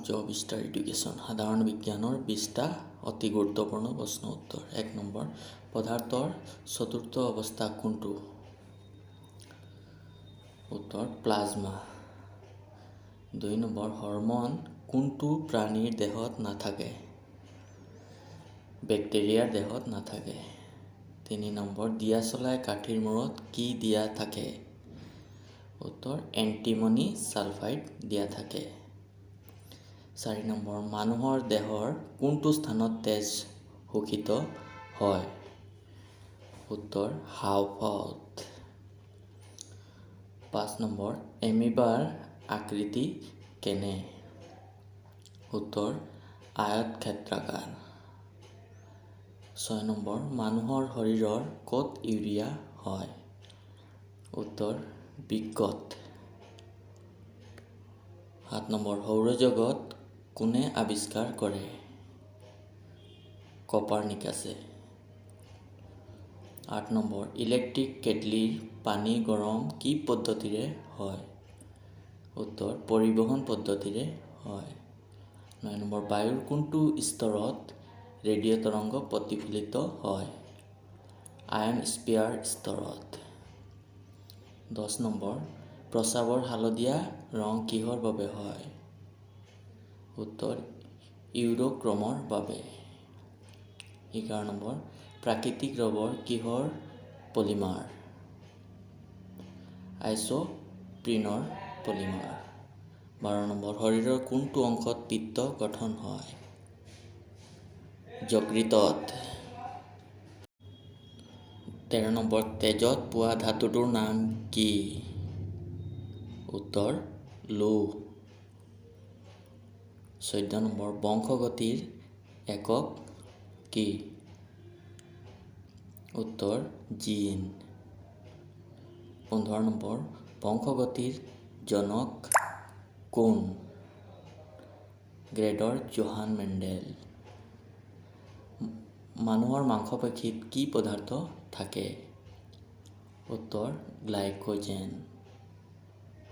job star education সাধাৰণ বিজ্ঞানৰ 20টা অতি গুৰুত্বপূৰ্ণ প্ৰশ্ন উত্তৰ 1 নম্বৰ পদাৰ্থৰ চতুৰ্থ অৱস্থা কোনটো উত্তৰ প্লাজমা 2 নম্বৰ হৰমন কোনটো প্ৰাণীৰ দেহত নাথাকে বেক্টেৰিয়াৰ দেহত নাথাকে 3 নম্বৰ দিয়া চলাই কাঠিৰ মূৰত কি দিয়া থাকে উত্তৰ এন্টিমনি সালফাইড দিয়া থাকে 4 নম্বৰ মানুহৰ দেহৰ কোনটো স্থানত তেজ শোষিত হয় উত্তৰ হাওঁফাওঁত 5 নম্বৰ এমিবাৰ আকৃতি কেনে উত্তৰ আয়তক্ষেত্ৰাকাৰ 6 নম্বৰ মানুহৰ শৰীৰৰ ক'ত ইউৰিয়া হয় উত্তৰ বৃক্কত 7 নম্বৰ সৌৰজগত কোনে আৱিষ্কাৰ কৰে কপাৰনিকাছে 8 নম্বৰ ইলেক্ট্ৰিক কেটলিৰ পানী গৰম কি পদ্ধতিৰে হয় উত্তৰ পৰিবহন পদ্ধতিৰে হয় 9 নম্বৰ বায়ুৰ কোনটো স্তৰত ৰেডিঅ' তৰংগ প্ৰতিফলিত হয় আয়নস্ফিয়াৰ স্তৰত 10 নম্বৰ প্ৰস্ৰাৱৰ হালধীয়া ৰং কিহৰ বাবে হয় উত্তৰ ইউৰোক্ৰমৰ বাবে 11 নম্বৰ প্ৰাকৃতিক ৰবৰ কিহৰ পলিমাৰ আইসোপ্ৰিনৰ পলিমাৰ 12 নম্বৰ শৰীৰৰ কোনটো অংশত পিত্ত গঠন হয় যকৃতত 13 নম্বৰ তেজত পোৱা ধাতুটোৰ নাম কি উত্তৰ লৌহ 14 নম্বৰ বংশগতিৰ একক কি উত্তৰ জিন 15 নম্বৰ বংশগতিৰ জনক কোন গ্ৰেগৰ জোহান মেণ্ডেল মানুহৰ মাংসপেশীত কি পদাৰ্থ থাকে উত্তৰ গ্লাইকোজেন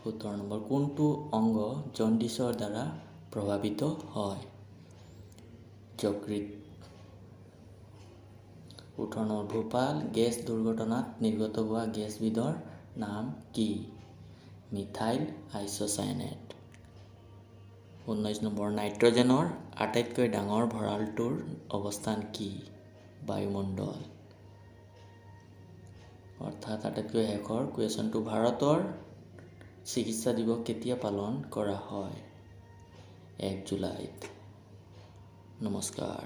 17 নম্বৰ কোনটো অংগ জণ্ডিছৰ দ্বাৰা প্ৰভাৱিত হয় যকৃত 18 নম্বৰ ভোপাল গেছ দুৰ্ঘটনাত নিৰ্গত হোৱা গেছবিধৰ নাম কি মিথাইল আইসোচায়ানেট 19 নম্বৰ নাইট্ৰজেনৰ আটাইতকৈ ডাঙৰ ভঁৰালটোৰ অৱস্থান কি বায়ুমণ্ডল অৰ্থাৎ আটাইতকৈ শেষৰ কুৱেশ্যনটো ভাৰতৰ চিকিৎসা দিৱস কেতিয়া পালন কৰা হয় 1 জুলাইত নমস্কাৰ